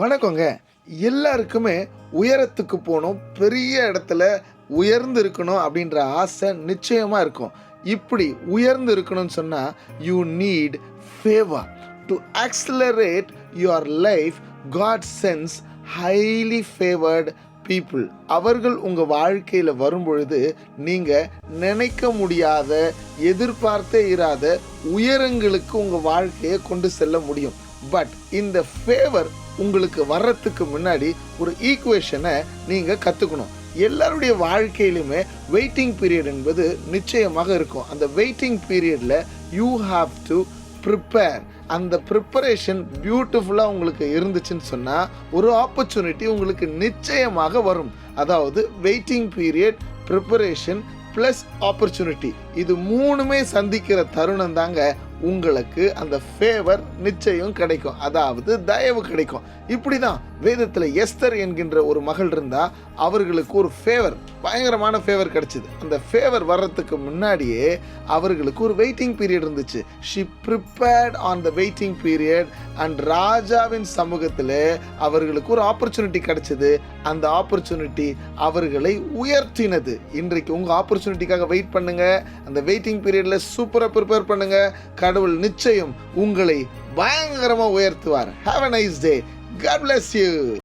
வணக்கங்க. எல்லாருக்குமே உயரத்துக்கு போணும், பெரிய இடத்துல உயர்ந்து இருக்கணும் அப்படின்ற ஆசை நிச்சயமா இருக்கும். இப்படி உயர்ந்து இருக்கணும்னு சொன்னா, you need favour. To accelerate your life, God sends highly favoured people. அவர்கள் உங்கள் வாழ்க்கையில் வரும்பொழுது நீங்கள் நினைக்க முடியாத, எதிர்பார்த்தே இராத உயரங்களுக்கு உங்கள் வாழ்க்கையை கொண்டு செல்ல முடியும். பட் இந்த ஃபேவர் உங்களுக்கு வர்றதுக்கு முன்னாடி ஒரு ஈக்குவேஷனை நீங்கள் கற்றுக்கணும். எல்லாருடைய வாழ்க்கையிலுமே வெயிட்டிங் பீரியட் என்பது நிச்சயமாக இருக்கும். அந்த வெயிட்டிங் பீரியடில் யூ ஹாவ் டு ப்ரிப்பேர். அந்த ப்ரிப்பரேஷன் பியூட்டிஃபுல்லாக உங்களுக்கு இருந்துச்சுன்னு சொன்னால் ஒரு ஆப்பர்ச்சுனிட்டி உங்களுக்கு நிச்சயமாக வரும். அதாவது waiting period, preparation plus opportunity, இது மூணுமே சந்திக்கிற தருணம் தாங்க உங்களுக்கு அந்த ஃபேவர் நிச்சயம் கிடைக்கும், அதாவது தயவு கிடைக்கும். இப்படி தான் வேதத்தில் எஸ்தர் என்கின்ற ஒரு மகள் இருந்தால் அவர்களுக்கு ஒரு ஃபேவர், பயங்கரமான ஃபேவர் கிடைச்சிது. அந்த ஃபேவர் வர்றதுக்கு முன்னாடியே அவர்களுக்கு ஒரு வெயிட்டிங் பீரியட் இருந்துச்சு. She prepared on the waiting period and ராஜாவின் சமூகத்தில் அவர்களுக்கு ஒரு ஆப்பர்ச்சுனிட்டி கிடைச்சிது. அந்த ஆப்பர்ச்சுனிட்டி அவர்களை உயர்த்தினது. இன்றைக்கு உங்கள் ஆப்பர்ச்சுனிட்டிக்காக வெயிட் பண்ணுங்க. அந்த வெயிட்டிங் பீரியடில் சூப்பராக ப்ரிப்பேர் பண்ணுங்க. கடவுள் நிச்சயம் உங்களை பயங்கரமாக உயர்த்துவார். Have a nice day. God bless you.